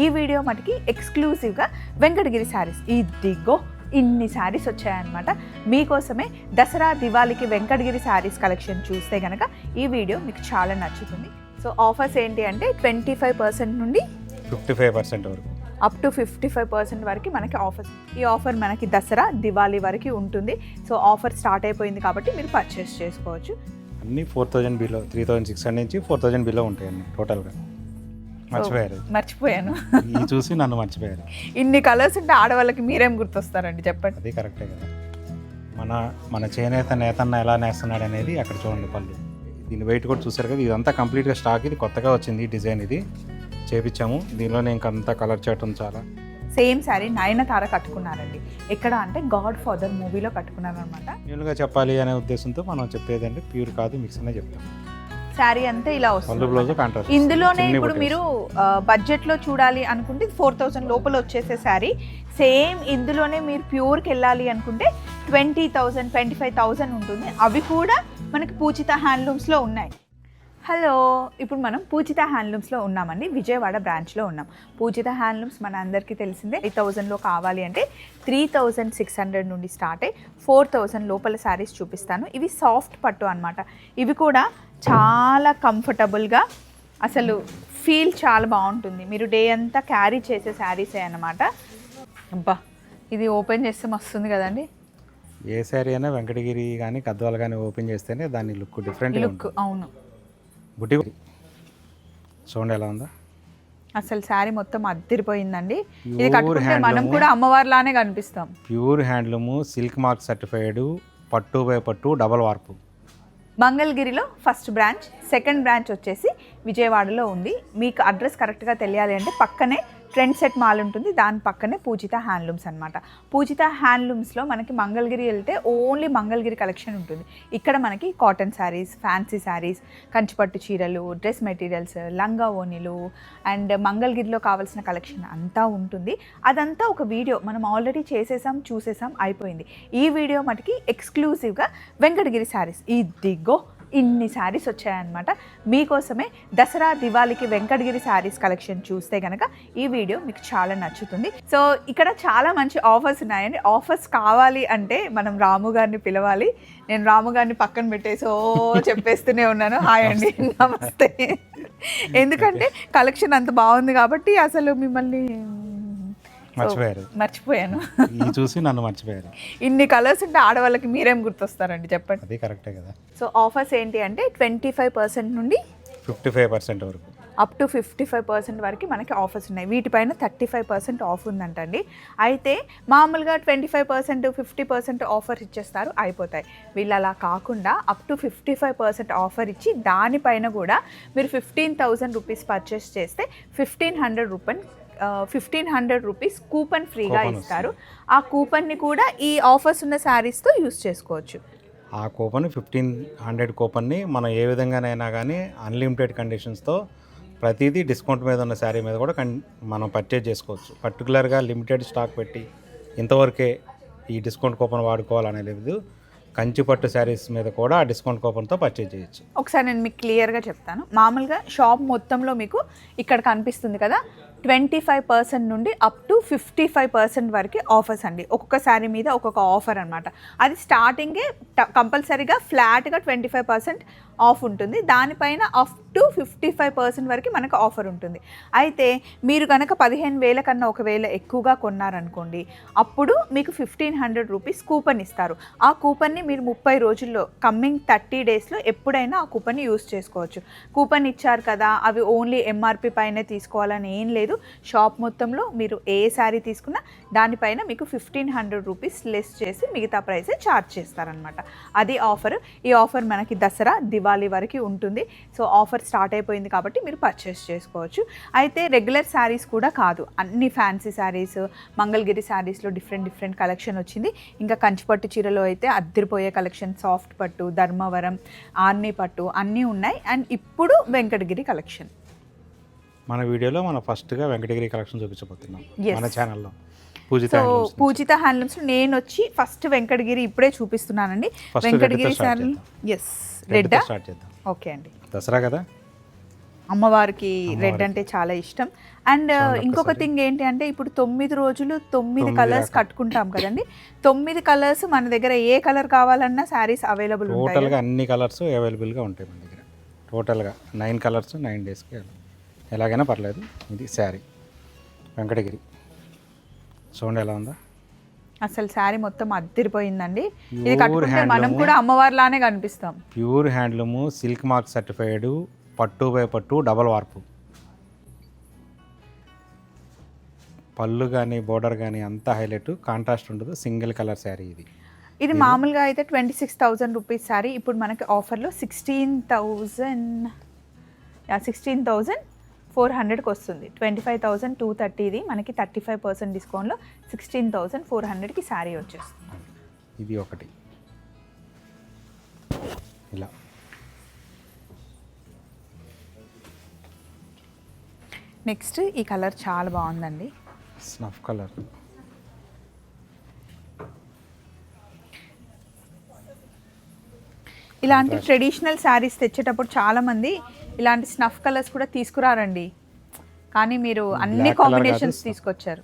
ఈ వీడియో మటుకి ఎక్స్క్లూజివ్గా వెంకటగిరి శారీస్. ఇదిగో ఇన్ని శారీస్ వచ్చాయన్నమాట మీకోసమే. దసరా దివాళీకి వెంకటగిరి శారీస్ కలెక్షన్ చూస్తే కనుక ఈ వీడియో మీకు చాలా నచ్చుతుంది. సో ఆఫర్స్ ఏంటి అంటే 25% నుండి 55% వరకు అప్ టు 55% వరకు మనకి ఆఫర్స్. ఈ ఆఫర్ మనకి దసరా దివాళీ వరకు ఉంటుంది. సో ఆఫర్ స్టార్ట్ అయిపోయింది కాబట్టి మీరు పర్చేస్ చేసుకోవచ్చు. అన్నీ 4000 బిలో, 3600 నుంచి 4000 బిలో ఉంటాయండి టోటల్గా. మర్చిపోయాను ఇది చూసి నన్ను మర్చిపోయారు. ఇన్ని కలర్స్ ఉంటే ఆడవాళ్ళకి మీరేం గుర్తొస్తారండి చెప్పండి. అది కరెక్టే కదా. మన చేనేత నేతన్న ఎలా నేస్తున్నాడు అనేది అక్కడ చూడండి పళ్ళు. దీని వెయిట్ కూడా చూసారు కదా. ఇదంతా కంప్లీట్గా స్టాక్. ఇది కొత్తగా వచ్చింది డిజైన్. ఇది చేపించాము. దీనిలోనే ఇంకంతా కలర్ చాట్ ఉంది చాలా. సేమ్ శారీ నయనతార కట్టుకున్నారండి. ఎక్కడ అంటే గాడ్ ఫాదర్ మూవీలో కట్టుకున్నారనమాట. న్యూలుగా చెప్పాలి అనే ఉద్దేశంతో మనం చెప్పేదంటే ప్యూర్ కాదు, మిక్స్ అనే చెప్తాం. శారీ అంతా ఇలా వస్తుంది. ఇందులోనే ఇప్పుడు మీరు బడ్జెట్లో చూడాలి అనుకుంటే 4000 లోపల వచ్చేసే శారీ. సేమ్ ఇందులోనే మీరు ప్యూర్కి వెళ్ళాలి అనుకుంటే 20,000 25,000 ఉంటుంది. అవి కూడా మనకి పూజిత హ్యాండ్లూమ్స్లో ఉన్నాయి. హలో, ఇప్పుడు మనం పూజిత హ్యాండ్లూమ్స్లో ఉన్నామండి. విజయవాడ బ్రాంచ్లో ఉన్నాం. పూజిత హ్యాండ్లూమ్స్ మన అందరికీ తెలిసిందే. 8,000లో కావాలి అంటే 3,600 నుండి స్టార్ట్ అయ్యి 4,000 లోపల శారీస్ చూపిస్తాను. ఇవి సాఫ్ట్ పట్టు అనమాట. ఇవి కూడా చాలా కంఫర్టబుల్గా, అసలు ఫీల్ చాలా బాగుంటుంది. మీరు డే అంతా క్యారీ చేసే శారీసే అన్నమాట. అబ్బా, ఇది ఓపెన్ చేస్తే మస్తుంది కదండి. ఏ శారీ అయినా వెంకటగిరి కానీ గద్వాల కానీ ఓపెన్ చేస్తేనే దాని లుక్ డిఫరెంట్ లుక్. అవును, బుట్టి చూడండి ఎలా ఉందా. అసలు శారీ మొత్తం అద్దిరిపోయిందండి. ఇది కట్టుకుంటే మనం కూడా అమ్మవారిలానే కనిపిస్తాం. Pure handloom, silk mark certified, పట్టు బై పట్టు, డబల్ వార్పు. మంగళగిరిలో ఫస్ట్ బ్రాంచ్, సెకండ్ బ్రాంచ్ వచ్చేసి విజయవాడలో ఉంది. మీకు అడ్రస్ కరెక్ట్గా తెలియాలి అంటే పక్కనే ట్రెండ్ సెట్ మాల్ ఉంటుంది. దాని పక్కనే పూజిత హ్యాండ్లూమ్స్ అనమాట. పూజిత హ్యాండ్లూమ్స్లో మనకి మంగళగిరి వెళ్తే ఓన్లీ మంగళగిరి కలెక్షన్ ఉంటుంది. ఇక్కడ మనకి కాటన్ శారీస్, ఫ్యాన్సీ శారీస్, కంచిపట్టు చీరలు, డ్రెస్ మెటీరియల్స్, లంగా ఓణీలు అండ్ మంగళగిరిలో కావాల్సిన కలెక్షన్ అంతా ఉంటుంది. అదంతా ఒక వీడియో మనం ఆల్రెడీ చేసేసాం, చూసేసాం, అయిపోయింది. ఈ వీడియో మటుకి ఎక్స్క్లూజివ్గా వెంకటగిరి శారీస్. ఇదిగో ఇన్ని శారీస్ వచ్చాయన్నమాట మీకోసమే. దసరా దివాళీకి వెంకటగిరి శారీస్ కలెక్షన్ చూస్తే కనుక ఈ వీడియో మీకు చాలా నచ్చుతుంది. సో ఇక్కడ చాలా మంచి ఆఫర్స్ ఉన్నాయండి. ఆఫర్స్ కావాలి అంటే మనం రాము గారిని పిలవాలి. నేను రాము గారిని పక్కన పెట్టేసి చెప్పేస్తూనే ఉన్నాను. హాయ్ అండి, నమస్తే. ఎందుకంటే కలెక్షన్ అంత బాగుంది కాబట్టి అసలు మిమ్మల్ని మర్చిపోయాను. ఇది చూసి నన్ను మర్చిపోయారు. ఇన్ని కలర్స్ ఉంటే ఆడవాళ్ళకి మీరేం గుర్తొస్తారండి చెప్పండి. అది కరెక్టే కదా. సో ఆఫర్స్ ఏంటి అంటే 25% నుండి 55% వరకు అప్ టు 55% వరకు మనకి ఆఫర్స్ ఉన్నాయి. వీటిపైన 35% ఆఫ్ ఉందంటండి. అయితే మామూలుగా 25% 50% ఆఫర్ ఇచ్చేస్తారు, అయిపోతాయి. వీళ్ళు అలా కాకుండా అప్ టు 55% ఆఫర్ ఇచ్చి దానిపైన కూడా మీరు 15,000 రూపీస్ పర్చేస్ చేస్తే 1,500 రూపీస్ కూపన్ ఫ్రీగా ఇస్తారు. ఆ కూపన్ని కూడా ఈ ఆఫర్స్ ఉన్న శారీస్తో యూస్ చేసుకోవచ్చు. ఆ కూపన్ 1,500 కూపన్ని మనం ఏ విధంగానైనా కానీ అన్లిమిటెడ్ కండిషన్స్తో ప్రతిదీ డిస్కౌంట్ మీద ఉన్న శారీ మీద కూడా మనం పర్చేజ్ చేసుకోవచ్చు. పర్టికులర్గా లిమిటెడ్ స్టాక్ పెట్టి ఇంతవరకే ఈ డిస్కౌంట్ కూపన్ వాడుకోవాలనే లేదు. కంచిపట్టు శారీస్ మీద కూడా ఆ డిస్కౌంట్ కూపన్తో పర్చేజ్ చేయొచ్చు. ఒకసారి నేను మీకు క్లియర్గా చెప్తాను. మామూలుగా షాప్ మొత్తంలో మీకు ఇక్కడ కనిపిస్తుంది కదా, 25% నుండి అప్ టు 55% వరకు ఆఫర్స్ అండి. ఒక్కొక్క శారీ మీద ఒక్కొక్క ఆఫర్ అనమాట. అది స్టార్టింగే కంపల్సరీగా ఫ్లాట్గా 25% ఆఫ్ ఉంటుంది. దానిపైన అప్ టు 55% వరకు మనకు ఆఫర్ ఉంటుంది. అయితే మీరు కనుక 15,000 కన్నా ఒకవేళ ఎక్కువగా కొన్నారనుకోండి, అప్పుడు మీకు 1,500 రూపీస్ కూపన్ ఇస్తారు. ఆ కూపన్ని మీరు 30 రోజుల్లో, కమ్మింగ్ 30 డేస్లో ఎప్పుడైనా ఆ కూపన్ని యూస్ చేసుకోవచ్చు. కూపన్ ఇచ్చారు కదా, అవి ఓన్లీ ఎంఆర్పి పైనే తీసుకోవాలని ఏం లేదు. షాప్ మొత్తంలో మీరు ఏ శారీ తీసుకున్నా దానిపైన మీకు 1,500 రూపీస్ లెస్ చేసి మిగతా ప్రైసే ఛార్జ్ చేస్తారనమాట. అది ఆఫర్. ఈ ఆఫర్ మనకి దసరా దివాళీ వరకు ఉంటుంది. సో ఆఫర్ స్టార్ట్ అయిపోయింది కాబట్టి మీరు పర్చేస్ చేసుకోవచ్చు. అయితే రెగ్యులర్ శారీస్ కూడా కాదు, అన్ని ఫ్యాన్సీ శారీస్, మంగళగిరి శారీస్లో డిఫరెంట్ కలెక్షన్ వచ్చింది. ఇంకా కంచిపట్టు చీరలో అయితే అద్దరిపోయే కలెక్షన్, సాఫ్ట్ పట్టు, ధర్మవరం, ఆర్ని పట్టు అన్నీ ఉన్నాయి. అండ్ ఇప్పుడు వెంకటగిరి కలెక్షన్. మన వీడియోలో మనం ఫస్ట్గా వెంకటగిరి కలెక్షన్ చూపించబోతున్నాం మన ఛానల్లో. పూజిత హ్యాండ్లూమ్స్ నేను వచ్చి ఫస్ట్ వెంకటగిరి ఇప్పుడే చూపిస్తున్నానండి. వెంకటగిరి శారీ రెడ్ స్టార్ట్ చేద్దాం. ఓకే అండి. దసరా కదా, అమ్మవారికి రెడ్ అంటే చాలా ఇష్టం. అండ్ చూడండి ఇంకొక ఒక్కసారి. థింగ్ ఏంటి అంటే ఇప్పుడు 9 రోజులు 9 కలర్స్ కట్టుకుంటాం కదండి. 9 కలర్స్ మన దగ్గర ఏ కలర్ కావాలన్నా శారీస్ అవైలబుల్ ఉంటాయి. టోటల్గా అన్ని కలర్స్ అవైలబుల్గా ఉంటాయి మన దగ్గర. టోటల్గా 9 కలర్స్ 9 డేస్కి ఎలాగైనా పర్లేదు. ఇది శారీ వెంకటగిరి, చూడండి ఎలా ఉందా. అసలు శారీ మొత్తం అద్దరిపోయిందండి. ఇది Pure కట్టుకుంటే మనం handloom. కూడా అమ్మవారిలానే కనిపిస్తాం. Pure handloom, silk mark certified, పట్టు బై పట్టు, డబల్ వార్పు. పళ్ళు కానీ బోర్డర్ కానీ అంతా హైలైట్, కాంట్రాస్ట్ ఉండదు, సింగిల్ కలర్ శారీ ఇది. ఇది మామూలుగా అయితే 26,000 రూపీస్ శారీ ఇప్పుడు మనకి ఆఫర్లో 16,400కి వస్తుంది. 25,230 ఇది మనకి 35% డిస్కౌంట్లో 16,400కి శారీ వచ్చేస్తుంది. ఇది ఒకటి ఇలా. నెక్స్ట్ ఈ కలర్ చాలా బాగుందండి. Snuff colour. ఇలాంటి ట్రెడిషనల్ శారీస్ తెచ్చేటప్పుడు చాలామంది ఇలాంటి స్నఫ్ కలర్స్ కూడా తీసుకురారండి, కానీ మీరు అన్ని Black colour కాంబినేషన్స్ కాదు, తీసుకొచ్చారు.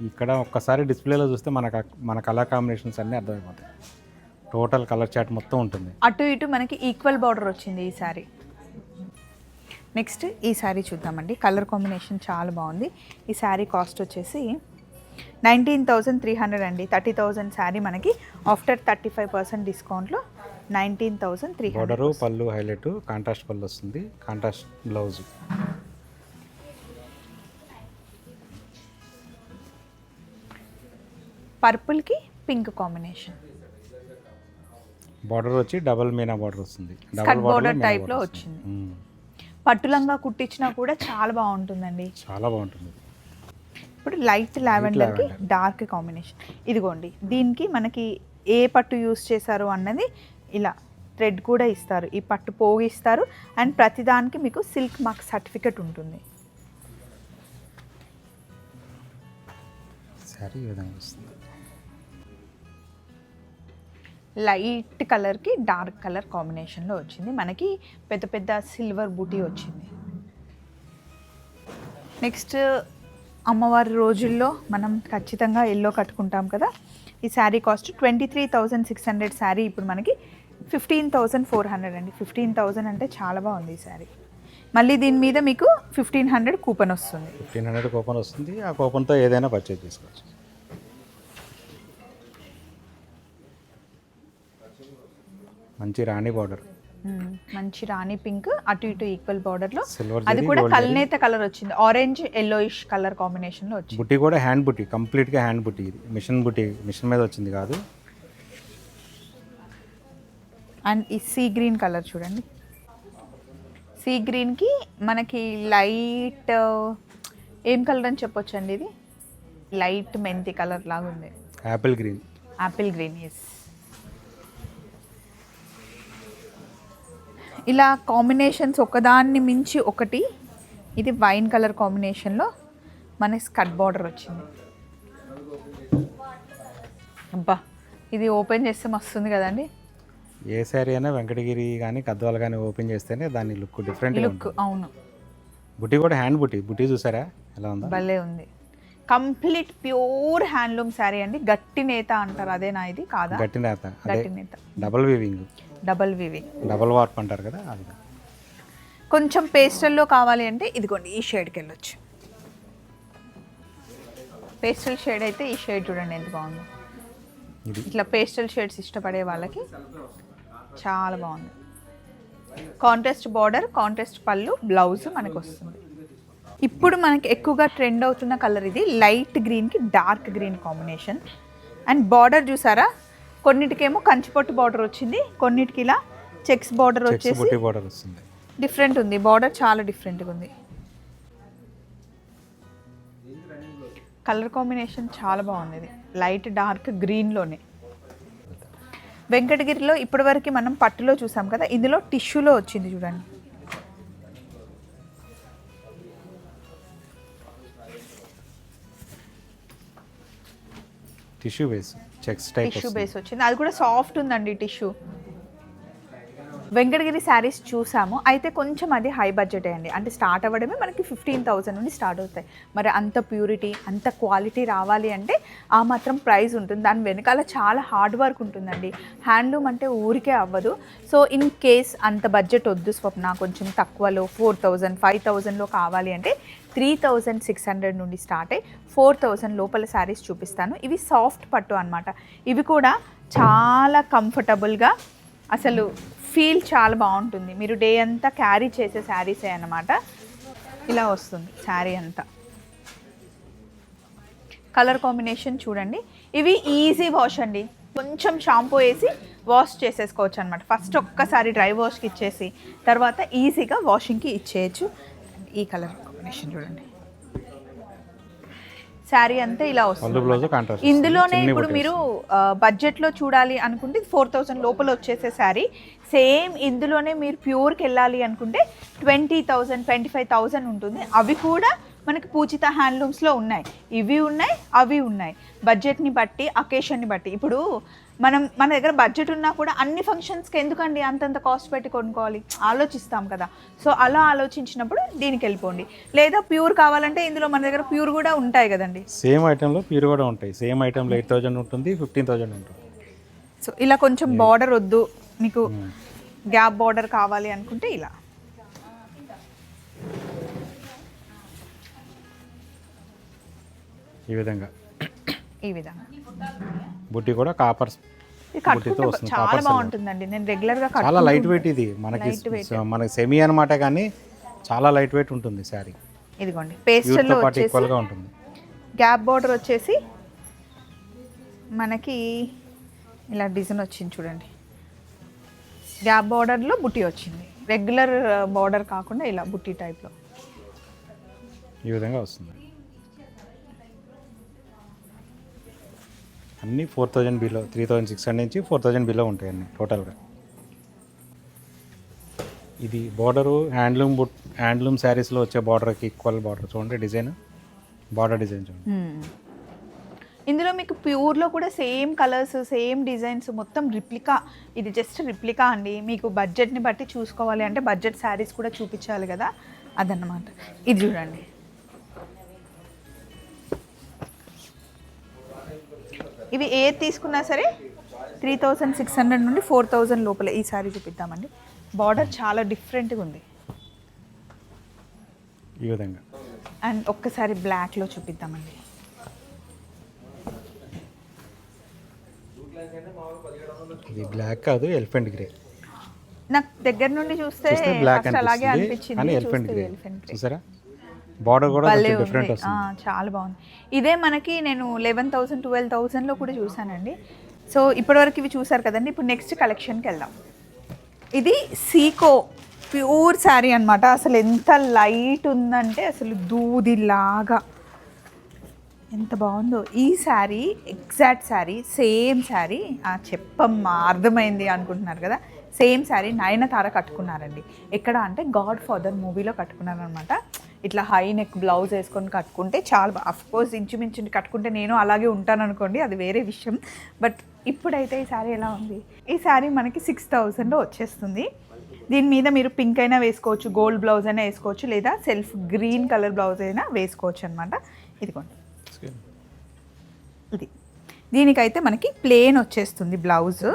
ఇక్కడ ఒక్కసారి డిస్ప్లేలో చూస్తే మన కలర్ కాంబినేషన్స్ అన్నీ అర్థమైపోతాయి. టోటల్ కలర్ చార్ట్ మొత్తం ఉంటుంది. అటు ఇటు మనకి ఈక్వల్ బార్డర్ వచ్చింది ఈ శారీ. నెక్స్ట్ ఈ శారీ చూద్దామండి. కలర్ కాంబినేషన్ చాలా బాగుంది. ఈ శారీ కాస్ట్ వచ్చేసి 19,300 అండి. 30,000 శారీ మనకి ఆఫ్టర్ 35% డిస్కౌంట్లో 19,300. బోర్డరు పళ్ళు హైలైట్, కాంట్రాస్ట్ పళ్ళు వస్తుంది, కాంట్రాస్ట్ బ్లౌజ్. పర్పుల్కి పింక్ కాంబినేషన్, బార్డర్ వచ్చి డబల్ మీనా బార్డర్ వస్తుంది. స్కర్ట్ బోర్డర్ టైప్లో వచ్చింది. పట్టులంగా కుట్టించినా కూడా చాలా బాగుంటుందండి, చాలా బాగుంటుంది. ఇప్పుడు లైట్ లావెండర్కి డార్క్ కాంబినేషన్. ఇదిగోండి, దీనికి మనకి ఏ పట్టు యూస్ చేశారు అన్నది ఇలా థ్రెడ్ కూడా ఇస్తారు, ఈ పట్టు పోగు ఇస్తారు, అండ్ ప్రతిదానికి మీకు సిల్క్ మార్క్ సర్టిఫికెట్ ఉంటుంది. శారీ ఈ విధంగా వస్తుంది. లైట్ కలర్కి డార్క్ కలర్ కాంబినేషన్లో వచ్చింది. మనకి పెద్ద పెద్ద సిల్వర్ బూటీ వచ్చింది. నెక్స్ట్ అమ్మవారి రోజుల్లో మనం ఖచ్చితంగా ఎల్లో కట్టుకుంటాం కదా. ఈ శారీ కాస్ట్ 23,600 శారీ ఇప్పుడు మనకి 15,400 అండి. 15,000 అంటే చాలా బాగుంది ఈ శారీ. మళ్ళీ దీని మీద మీకు 1,500 కూపన్ వస్తుంది. 1,500 కూపన్ వస్తుంది. ఆ కూపన్తో ఏదైనా పర్చేజ్ చేసుకోవచ్చు. మంచి రాణి బార్డర్, మంచి రాణి పింక్, అటు ఇటు ఈక్వల్ బార్డర్లో, సిల్వర్ అది కూడా కల్నేత కలర్ వచ్చింది, ఆరెంజ్ ఎల్లోయిష్ కలర్ కాంబినేషన్లో వచ్చింది. బుట్టి కూడా హ్యాండ్ బుట్టి, కంప్లీట్గా హ్యాండ్ బుట్టి. ఇది మిషన్ బుట్టి, మిషన్ మీద వచ్చింది కాదు. అండ్ ఈ సీ గ్రీన్ కలర్ చూడండి. సీ గ్రీన్కి మనకి లైట్ ఏం కలర్ అని చెప్పొచ్చు అండి, ఇది లైట్ మెంతి కలర్ లాగా ఉంది. Apple green. Apple green, yes. ఇలా కాంబినేషన్స్ ఒకదాన్ని మించి ఒకటి. ఇది వైన్ కలర్ కాంబినేషన్లో మన స్కర్ట్ బార్డర్ వచ్చింది. అబ్బా, ఇది ఓపెన్ చేస్తే మస్తుంది కదండి. ఏ శారీ అయినా వెంకటగిరి కానీ గద్వాల కానీ ఓపెన్ చేస్తేనే దాని లుక్ డిఫరెంట్ లుక్. అవును, బుట్టి కూడా హ్యాండ్ బుట్టి. బుట్టి చూసారా ఎలా ఉందా, భలే ఉంది. కంప్లీట్ ప్యూర్ హ్యాండ్లూమ్ శారీ అండి. గట్టి నేత అంటారు, అదేనా ఇది? కాదా, గట్టి నేత. గట్టి నేత, double weaving, double weaving, double warp అంటారు కదా అది. కొంచెం పేస్టల్లో కావాలి అంటే ఇదిగోండి ఈ షేడ్కి వెళ్ళొచ్చు. పేస్టల్ షేడ్ అయితే ఈ షేడ్ చూడండి ఎంత బాగుందో. ఇది ఇట్లా పేస్టల్ షేడ్స్ ఇష్టపడే వాళ్ళకి చాలా బాగుంది. కాంట్రాస్ట్ బార్డర్, కాంట్రాస్ట్ పళ్ళు, బ్లౌజ్ మనకు వస్తుంది. ఇప్పుడు మనకి ఎక్కువగా ట్రెండ్ అవుతున్న కలర్ ఇది లైట్ గ్రీన్కి dark green combination. And border చూసారా, కొన్నిటికేమో కంచిపట్టు బార్డర్ వచ్చింది, కొన్నిటికి ఇలా చెక్స్ బార్డర్ వచ్చేసి బుట్టి బార్డర్ వస్తుంది. డిఫరెంట్ ఉంది, బార్డర్ చాలా డిఫరెంట్గా ఉంది. కలర్ కాంబినేషన్ చాలా బాగుంది. ఇది లైట్ డార్క్ గ్రీన్లోనే. వెంకటగిరిలో ఇప్పటివరకు మనం పట్టులో చూసాం కదా, ఇందులో టిష్యూలో వచ్చింది చూడండి. Tissue base, checks type tissue base వచ్చింది, అది కూడా సాఫ్ట్ ఉందండి టిష్యూ. వెంకటగిరి శారీస్ చూసాము, అయితే కొంచెం అది హై బడ్జెట్ అండి. అంటే స్టార్ట్ అవ్వడమే మనకి 15,000 నుండి స్టార్ట్ అవుతాయి. మరి అంత ప్యూరిటీ, అంత క్వాలిటీ రావాలి అంటే ఆ మాత్రం ప్రైస్ ఉంటుంది. దాని వెనకాల చాలా హార్డ్ వర్క్ ఉంటుందండి. హ్యాండ్లూమ్ అంటే ఊరికే అవ్వదు. సో ఇన్ కేస్ అంత బడ్జెట్ వద్దు స్వప్న, కొంచెం తక్కువలో 4,000, 5,000లో కావాలి అంటే 3,600 నుండి స్టార్ట్ అయ్యి 4,000 లోపల శారీస్ చూపిస్తాను. ఇవి సాఫ్ట్ పట్టు అనమాట. ఇవి కూడా చాలా కంఫర్టబుల్గా, అసలు ఫీల్ చాలా బాగుంటుంది. మీరు డే అంతా క్యారీ చేసే శారీసే అన్నమాట. ఇలా వస్తుంది శారీ అంతా. కలర్ కాంబినేషన్ చూడండి. ఇవి ఈజీ వాష్ అండి. కొంచెం షాంపూ వేసి వాష్ చేసేసుకోవచ్చు అనమాట. ఫస్ట్ ఒక్కసారి డ్రై వాష్కి ఇచ్చేసి తర్వాత ఈజీగా వాషింగ్కి ఇచ్చేయచ్చు. ఈ కలర్ కాంబినేషన్ చూడండి. శారీ అంతా ఇలా వస్తుంది. ఇందులోనే ఇప్పుడు మీరు బడ్జెట్లో చూడాలి అనుకుంటే 4,000 లోపల వచ్చేసే శారీ. సేమ్ ఇందులోనే మీరు ప్యూర్కి వెళ్ళాలి అనుకుంటే 20,000, 25,000 ఉంటుంది. అవి కూడా మనకి పూజిత హ్యాండ్లూమ్స్లో ఉన్నాయి. ఇవి ఉన్నాయి, అవి ఉన్నాయి. బడ్జెట్ని బట్టి, అకేషన్ని బట్టి. ఇప్పుడు మన దగ్గర బడ్జెట్ ఉన్నా కూడా అన్ని ఫంక్షన్స్కి ఎందుకండి అంతంత కాస్ట్ పెట్టి కొనుక్కోవాలి, ఆలోచిస్తాం కదా. సో అలా ఆలోచించినప్పుడు దీనికి వెళ్ళిపోండి. లేదా ప్యూర్ కావాలంటే ఇందులో మన దగ్గర ప్యూర్ కూడా ఉంటాయి కదండి. సేమ్ ఐటెంలో ప్యూర్ కూడా ఉంటాయి. సేమ్ ఐటెంలో 8,000 ఉంటుంది, 15,000 ఉంటుంది. సో ఇలా కొంచెం బార్డర్ వద్దు, మీకు గ్యాప్ బార్డర్ కావాలి అనుకుంటే ఇలా. ఈ విధంగా బుట్టి కూడా కాపర్ బుట్టితో వస్తుంది. చాలా బాగుంటుందండి. నేను రెగ్యులర్గా చాలా లైట్ వెయిట్. ఇది మనకి సెమీ అనమాట, కానీ చాలా లైట్ వెయిట్ ఉంటుంది శారీ. ఇదిగోండి పేస్టల్లో ఈక్వల్గా ఉంటుంది. గ్యాప్ బార్డర్ వచ్చేసి మనకి ఇలా డిజైన్ వచ్చింది చూడండి. గ్యాప్ బార్డర్లో బుట్టి వచ్చింది. రెగ్యులర్ బార్డర్ కాకుండా ఇలా బుట్టి టైప్లో ఈ విధంగా వస్తుంది. అన్నీ 4,000 బిలో, 3,600 నుంచి 4,000 బిలో ఉంటాయి అన్నీ టోటల్గా. ఇది బార్డరు హ్యాండ్లూమ్ శారీస్లో వచ్చే బార్డర్కి ఈక్వల్ బార్డర్ చూడండి. డిజైన్, బార్డర్ డిజైన్ చూడండి. ఇందులో మీకు ప్యూర్లో కూడా సేమ్ కలర్స్, సేమ్ డిజైన్స్, మొత్తం రిప్లికా. ఇది జస్ట్ రిప్లికా అండి. మీకు బడ్జెట్ని బట్టి చూసుకోవాలి అంటే బడ్జెట్ శారీస్ కూడా చూపించాలి కదా, అదన్నమాట. ఇది చూడండి. ఇవి ఏది తీసుకున్నా సరే 3,600 నుండి 4,000 లోపల ఈ శారీ చూపిద్దామండి. బార్డర్ చాలా డిఫరెంట్గా ఉంది ఈ విధంగా. అండ్ ఒక్కసారి బ్లాక్లో చూపిద్దామండి. ఇది బ్లాక్ కాదు, ఎలిఫెంట్ గ్రే. నాకు దగ్గర నుండి చూస్తే బ్లాక్ అలాగే అనిపించింది. కానీ ఎలిఫెంట్ గ్రే చూసారా, బార్డర్ కూడా డిఫరెంట్ వస్తుంది. చాలా బాగుంది. ఇదే మనకి నేను 11,000, 12,000లో కూడా చూసానండి. సో ఇప్పటివరకు ఇవి చూసారు కదండి. ఇప్పుడు నెక్స్ట్ కలెక్షన్కి వెళ్దాం. ఇది సీకో ప్యూర్ శారీ అనమాట. అసలు ఎంత లైట్ ఉందంటే అసలు దూదిలాగా ఎంత బాగుందో ఈ శారీ. Exact sari, same sari. చెప్పమ్మా అర్థమైంది అనుకుంటున్నారు కదా. సేమ్ శారీ నయనతార కట్టుకున్నారండి. ఎక్కడ అంటే గాడ్ ఫాదర్ మూవీలో కట్టుకున్నారనమాట. ఇట్లా హై నెక్ బ్లౌజ్ వేసుకొని కట్టుకుంటే చాలా అఫ్కోర్స్ ఇంచుమించు కట్టుకుంటే నేను అలాగే ఉంటాను అనుకోండి, అది వేరే విషయం. బట్ ఇప్పుడైతే ఈ శారీ ఎలా ఉంది, ఈ శారీ మనకి 6,000లో వచ్చేస్తుంది. దీని మీద మీరు పింక్ అయినా వేసుకోవచ్చు, గోల్డ్ బ్లౌజ్ అయినా వేసుకోవచ్చు, లేదా సెల్ఫ్ గ్రీన్ కలర్ బ్లౌజ్ అయినా వేసుకోవచ్చు అనమాట. ఇదిగోండి ఇది. దీనికైతే మనకి ప్లెయిన్ వచ్చేస్తుంది బ్లౌజ్.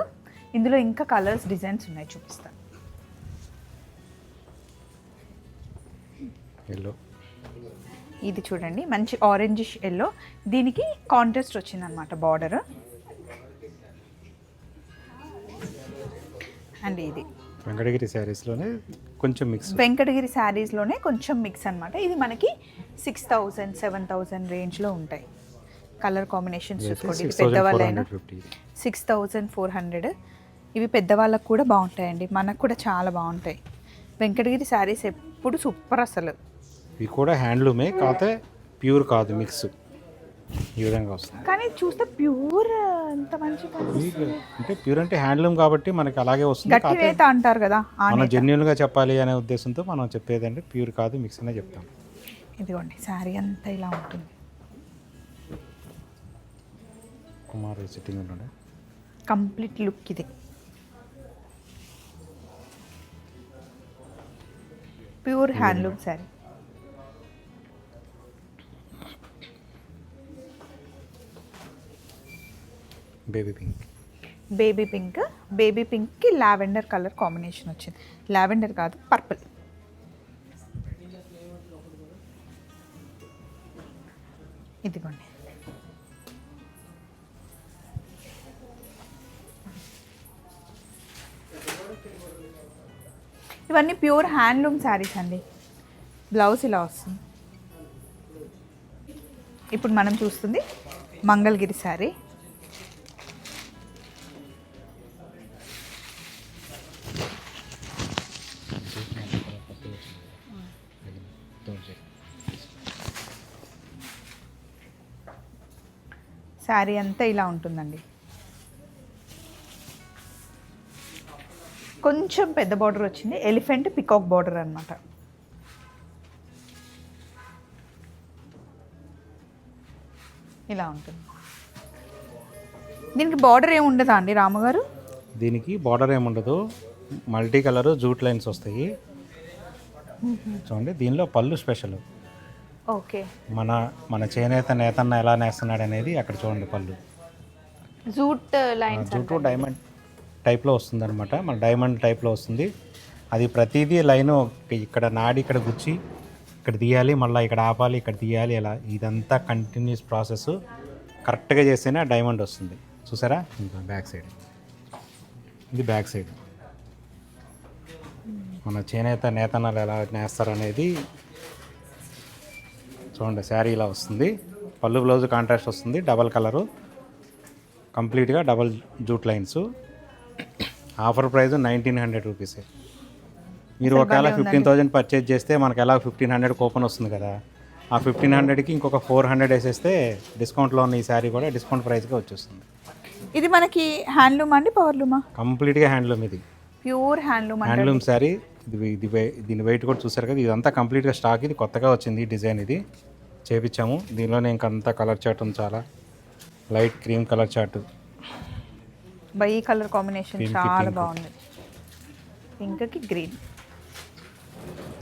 ఇందులో ఇంకా కలర్స్, డిజైన్స్ ఉన్నాయి, చూపిస్తాను. ఇది చూడండి, మంచి ఆరెంజిష్ ఎల్లో. దీనికి కాంట్రాస్ట్ వచ్చిందనమాట బార్డర్. అండ్ ఇది వెంకటగిరి శారీస్లోనే కొంచెం మిక్స్, వెంకటగిరి శారీస్లోనే కొంచెం మిక్స్ అనమాట. ఇది మనకి 6,000, 7,000 రేంజ్లో ఉంటాయి. కలర్ కాంబినేషన్స్ చూసుకోండి. ఇది పెద్దవాళ్ళైనా 6,400. ఇవి పెద్దవాళ్ళకు కూడా బాగుంటాయండి, మనకు కూడా చాలా బాగుంటాయి. వెంకటగిరి శారీస్ ఎప్పుడు సూపర్ అసలు. ఇవి కూడా హ్యాండ్లూమే, కాకపోతే ప్యూర్ కాదు, మిక్స్. ఈ విధంగా వస్తుంది. కానీ చూస్తే ప్యూర్ ఎంత మంచి అంటే ప్యూర్ అంటే హ్యాండ్లూమ్ కాబట్టి మనకి అలాగే వస్తుంది. గట్టి నేత అంటారు కదా, మనం జెన్యున్గా చెప్పాలి అనే ఉద్దేశంతో మనం చెప్పేది అంటే ప్యూర్ కాదు, మిక్స్ అనే చెప్తాం. ఇదిగోండి శారీ అంతా ఇలా ఉంటుంది. కుమార్ సిట్టింగ్ ఉండే కంప్లీట్ లుక్ ఇది. Pure handloom sari. Baby pink. Baby పింక్కి లావెండర్ కలర్ కాంబినేషన్ వచ్చింది. లావెండర్ కాదు, పర్పుల్. ఇదిగోండి. ఇవన్నీ ప్యూర్ హ్యాండ్లూమ్ శారీస్ అండి. బ్లౌజ్ ఇలా వస్తుంది. ఇప్పుడు మనం చూస్తుంది మంగళగిరి శారీ. శారీ అంతా ఇలా ఉంటుందండి. కొంచెం పెద్ద బార్డర్ వచ్చింది, ఎలిఫెంట్ పికాక్ బార్డర్ అనమాట. ఇలా ఉంటుంది. దీనికి బార్డర్ ఏమి ఉండదా అండి రాముగారు? దీనికి బార్డర్ ఏముండదు, మల్టీ కలర్ జూట్ లైన్స్ వస్తాయి. చూడండి, దీనిలో పళ్ళు స్పెషల్. ఓకే. మన చేనేత నేతన్న ఎలా నేస్తున్నాడు అనేది అక్కడ చూడండి. పళ్ళు జూట్ లైన్స్, జూట్ డైమండ్ టైప్లో వస్తుంది అనమాట. మన డైమండ్ టైప్లో వస్తుంది. అది ప్రతిదీ లైను ఇక్కడ నాడి ఇక్కడ గుచ్చి ఇక్కడ తీయాలి, మళ్ళీ ఇక్కడ ఆపాలి, ఇక్కడ తీయాలి. ఇలా ఇదంతా కంటిన్యూస్ ప్రాసెస్. కరెక్ట్గా చేస్తేనే డైమండ్ వస్తుంది. చూసారా? ఇంకా బ్యాక్ సైడ్, ఇది బ్యాక్ సైడ్. మన చేనేత నేతన్నలు ఎలా నేస్తారనేది చూడండి. శారీ ఇలా వస్తుంది. పళ్ళు బ్లౌజ్ కాంట్రాస్ట్ వస్తుంది. డబల్ కలరు, కంప్లీట్గా double jute lines. Offer price 1900 రూపీసే. మీరు ఒకవేళ 15,000 పర్చేజ్ చేస్తే మనకు ఎలా 1500 కూపన్ వస్తుంది కదా. ఆ 1500కి ఇంకొక 400 వేసేస్తే డిస్కౌంట్లో ఉన్న ఈ శారీ కూడా డిస్కౌంట్ ప్రైస్గా వచ్చేస్తుంది. ఇది మనకి హ్యాండ్లూమ్ అండి, పవర్లూమా? కంప్లీట్గా హ్యాండ్లూమ్. ఇది ప్యూర్ హ్యాండ్లూమ్ శారీ. దీని వెయిట్ కూడా చూసారు కదా. ఇదంతా కంప్లీట్గా స్టాక్. ఇది కొత్తగా వచ్చింది డిజైన్. ఇది చేపించాము. దీనిలోనే ఇంకంతా కలర్ చార్ట్ ఉంది. చాలా లైట్ క్రీమ్ కలర్ చార్ట్. ఈ కలర్ కాంబినేషన్ చాలా బాగుంది. పింక్కి గ్రీన్.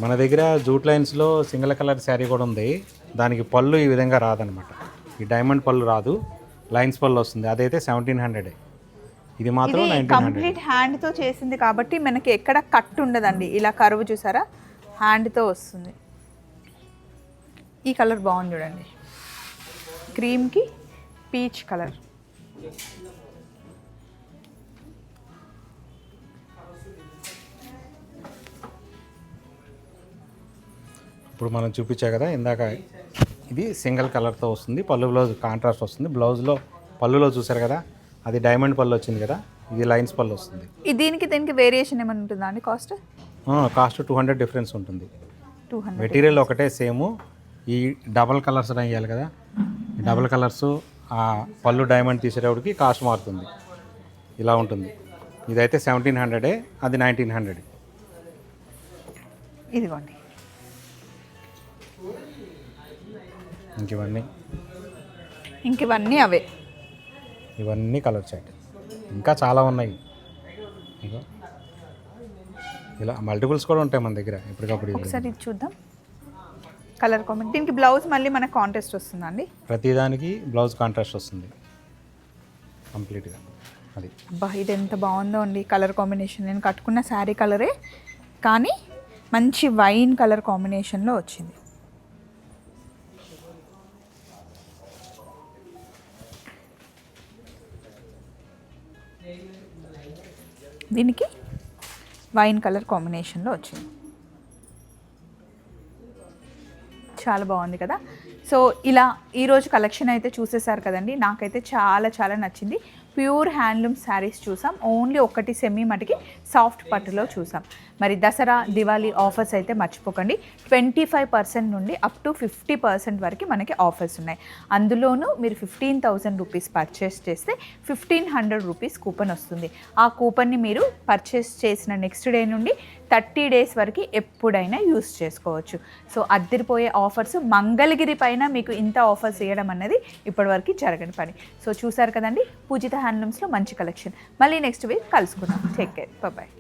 మన దగ్గర జూట్ లైన్స్లో సింగిల్ కలర్ శారీ కూడా ఉంది. దానికి పళ్ళు ఈ విధంగా రాదనమాట. ఈ డైమండ్ పళ్ళు రాదు, లైన్స్ పళ్ళు వస్తుంది. అదైతే 1700. ఇది మాత్రం 1900. కంప్లీట్ హ్యాండ్తో చేసింది కాబట్టి మనకి ఎక్కడ కట్ ఉండదండి. ఇలా కరువు చూసారా, హ్యాండ్తో వస్తుంది. ఈ కలర్ బాగుంది చూడండి, క్రీమ్కి పీచ్ కలర్. ఇప్పుడు మనం చూపించా కదా ఇందాక, ఇది సింగిల్ కలర్తో వస్తుంది. పళ్ళు బ్లౌజ్ కాంట్రాస్ట్ వస్తుంది. బ్లౌజ్లో పళ్ళులో చూసారు కదా, అది డైమండ్ పళ్ళు వచ్చింది కదా. ఇది లైన్స్ పళ్ళు వస్తుంది. దీనికి వేరియేషన్ ఏమైనా ఉంటుందా అండి? కాస్ట్ 200 డిఫరెన్స్ ఉంటుంది. 200. మెటీరియల్ ఒకటే సేమ్. ఈ డబల్ కలర్స్ వేయాలి కదా, ఈ డబల్ కలర్స్ ఆ పళ్ళు డైమండ్ తీసేటప్పటికి కాస్ట్ మారుతుంది. ఇలా ఉంటుంది. ఇదైతే 1700, అది 1900. ఇదిగోండి. ఇంకివన్నీ అవే. ఇవన్నీ కలర్ చాట్. ఇంకా చాలా ఉన్నాయి. ఇగో ఇలా మల్టిపుల్స్ కూడా ఉంటాయి మన దగ్గర ఎప్పటికప్పుడు. ఒకసారి ఇది చూద్దాం. Colour combination. దీనికి బ్లౌజ్ మళ్ళీ మనకు కాంట్రాస్ట్ వస్తుందండి. ప్రతిదానికి బ్లౌజ్ కాంట్రాస్ట్ వస్తుంది కంప్లీట్గా. అది అబ్బా, ఇది ఎంత బాగుందో అండి కలర్ కాంబినేషన్. నేను కట్టుకున్న శారీ కలరే కానీ మంచి వైన్ కలర్ కాంబినేషన్లో వచ్చింది. దీనికి వైన్ కలర్ కాంబినేషన్లో వచ్చింది. చాలా బాగుంది కదా. సో ఇలా ఈరోజు కలెక్షన్ అయితే చూసేసారు కదండి. నాకైతే చాలా చాలా నచ్చింది. ప్యూర్ హ్యాండ్లూమ్ శారీస్ చూసాం. ఓన్లీ ఒకటి సెమీ మటుకి సాఫ్ట్ పట్టులో చూసాం. మరి దసరా దివాళీ ఆఫర్స్ అయితే మర్చిపోకండి. 25% నుండి అప్ టు 50% వరకు మనకి ఆఫర్స్ ఉన్నాయి. అందులోనూ మీరు 15,000 రూపీస్ పర్చేస్ చేస్తే 1,500 రూపీస్ కూపన్ వస్తుంది. ఆ కూపన్ని మీరు పర్చేస్ చేసిన నెక్స్ట్ డే నుండి 30 డేస్ వరకు ఎప్పుడైనా యూస్ చేసుకోవచ్చు. So అద్దరిపోయే offers. మంగళగిరి పైన మీకు ఇంత ఆఫర్స్ ఇవ్వడం అన్నది ఇప్పటివరకు జరగని పని. సో చూసారు కదండి, పూజిత హ్యాండ్లూమ్స్లో మంచి కలెక్షన్. మళ్ళీ నెక్స్ట్ వీక్ కలుసుకుందాం. Take care. బాయ్.